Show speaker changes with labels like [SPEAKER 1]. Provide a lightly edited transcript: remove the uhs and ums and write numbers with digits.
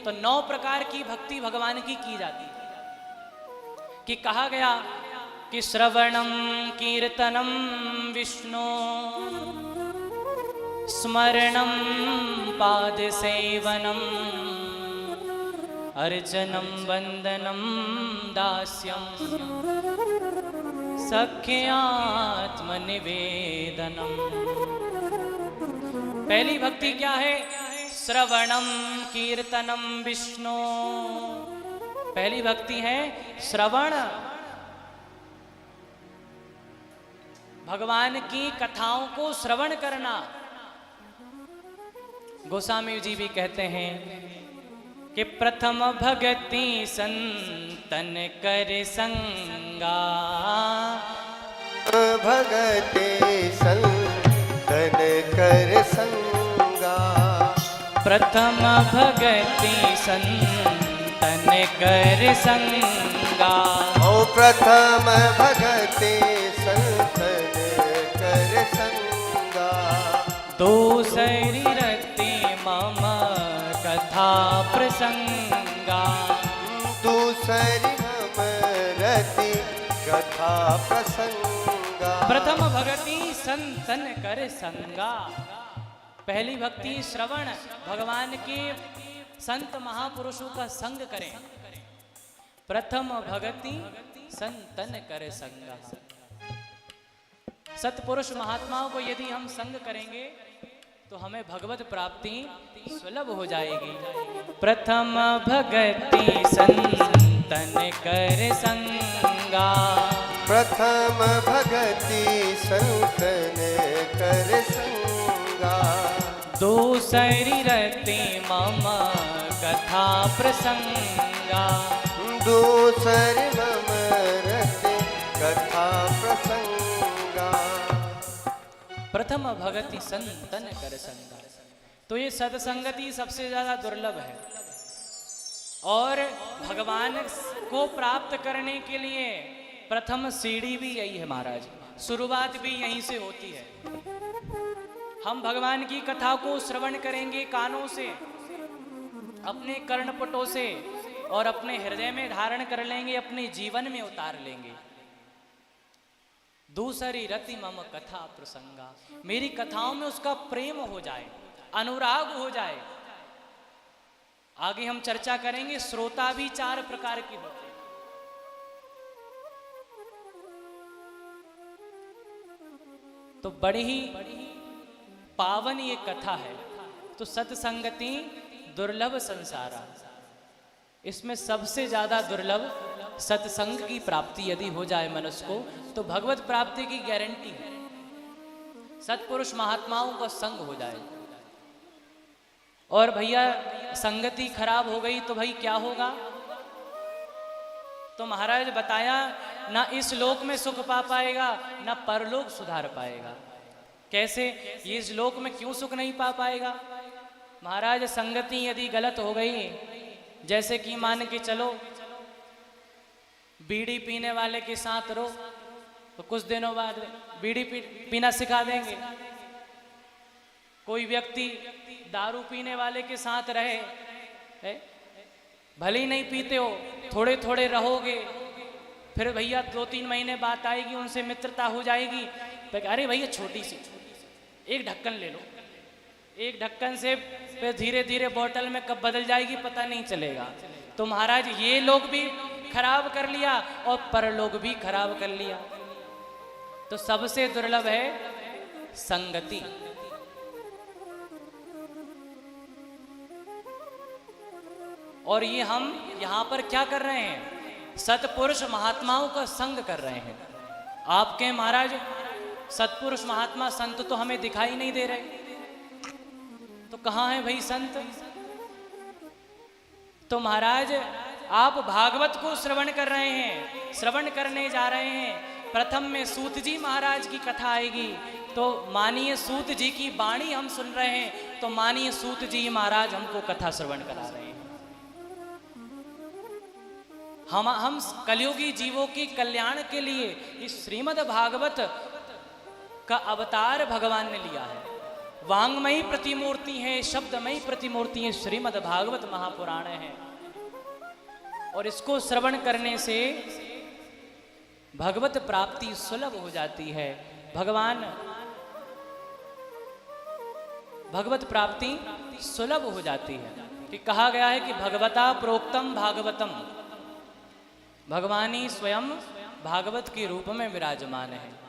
[SPEAKER 1] तो 9 प्रकार की भक्ति भगवान की जाती है। कि कहा गया कि श्रवणम कीर्तनम विष्णु, स्मरणम पाद सेवनम, अर्चनम वंदनम दास्यम, सख्यात्म निवेदनम। पहली भक्ति क्या है? श्रवणम कीर्तनम विष्णु। पहली भक्ति है श्रवण, भगवान की कथाओं को श्रवण करना। गोस्वामी जी भी कहते हैं कि प्रथम भगति संतन कर संगा,
[SPEAKER 2] भगति संतन कर संगा,
[SPEAKER 1] प्रथम भगति संतन कर संगा।
[SPEAKER 2] ओ प्रथम भगति संतन कर संगा,
[SPEAKER 1] दूसरी रति मम कथा प्रसंगा,
[SPEAKER 2] दूसरी मम रति कथा प्रसंगा।
[SPEAKER 1] प्रथम भगति संतन कर संगा। पहली भक्ति श्रवण, भगवान के संत महापुरुषों का संग करें। प्रथम भगति संतन कर संगा। सतपुरुष महात्माओं को यदि हम संग करेंगे तो हमें भगवत प्राप्ति सुलभ हो जाएगी। प्रथम भगति संतन कर संगा,
[SPEAKER 2] प्रथम भगति संतन कर संगा,
[SPEAKER 1] दूसरी रति मम कथा प्रसंगा,
[SPEAKER 2] दूसरी मम रति कथा प्रसंगा।
[SPEAKER 1] प्रथम भगति संतन कर संगा। तो ये सत्संगति सबसे ज्यादा दुर्लभ है, और भगवान को प्राप्त करने के लिए प्रथम सीढ़ी भी यही है महाराज, शुरुआत भी यहीं से होती है। हम भगवान की कथा को श्रवण करेंगे कानों से, अपने कर्णपुटों से, और अपने हृदय में धारण कर लेंगे, अपने जीवन में उतार लेंगे। दूसरी रति मम कथा प्रसंगा, मेरी कथाओं में उसका प्रेम हो जाए, अनुराग हो जाए। आगे हम चर्चा करेंगे, श्रोता भी 4 प्रकार के होते हैं। तो बड़ी ही पावन ये कथा है। तो सत्संगति दुर्लभ संसारा, इसमें सबसे ज्यादा दुर्लभ सत्संग की प्राप्ति यदि हो जाए मनुष्य को तो भगवत प्राप्ति की गारंटी है। सत्पुरुष महात्माओं का संग हो जाए। और भैया संगति खराब हो गई तो भाई क्या होगा? तो महाराज बताया, ना इस लोक में सुख पा पाएगा, ना परलोक सुधार पाएगा। कैसे? ये इस लोक में क्यों सुख नहीं पा पाएगा? महाराज संगति यदि गलत हो गई, जैसे कि मान के चलो बीड़ी पीने वाले के साथ रहो तो कुछ दिनों बाद बीड़ी पीना सिखा देंगे। कोई व्यक्ति दारू पीने वाले के साथ रहे, भले ही नहीं पीते हो, थोड़े थोड़े रहोगे, फिर भैया 2-3 महीने बात आएगी, उनसे मित्रता हो जाएगी, तो अरे भैया छोटी सी एक ढक्कन ले लो, एक ढक्कन से फिर धीरे धीरे बोतल में कब बदल जाएगी पता नहीं चलेगा। तो महाराज ये लोग भी खराब कर लिया और परलोक भी खराब कर लिया। तो सबसे दुर्लभ है संगति। और ये हम यहां पर क्या कर रहे हैं? सतपुरुष महात्माओं का संग कर रहे हैं। आपके महाराज सतपुरुष महात्मा संत तो हमें दिखाई नहीं दे रहे, तो कहां है भाई संत? तो महाराज आप भागवत को श्रवण कर रहे हैं, श्रवण करने जा रहे हैं। प्रथम में सूत जी महाराज की कथा आएगी, तो मानिए सूत जी की वाणी हम सुन रहे हैं, तो मानिए सूत जी महाराज हमको कथा श्रवण करा रहे हैं। हम कलयुगी जीवों के कल्याण के लिए इस श्रीमद् भागवत का अवतार भगवान ने लिया है। वांगमयी प्रतिमूर्ति है, शब्दमयी प्रतिमूर्ति है, श्रीमद् भागवत महापुराण है। और इसको श्रवण करने से भगवत प्राप्ति सुलभ हो जाती है। भगवत प्राप्ति सुलभ हो जाती है। कि कहा गया है कि भगवता प्रोक्तम भागवतम, भगवान ही स्वयं भागवत के रूप में विराजमान है।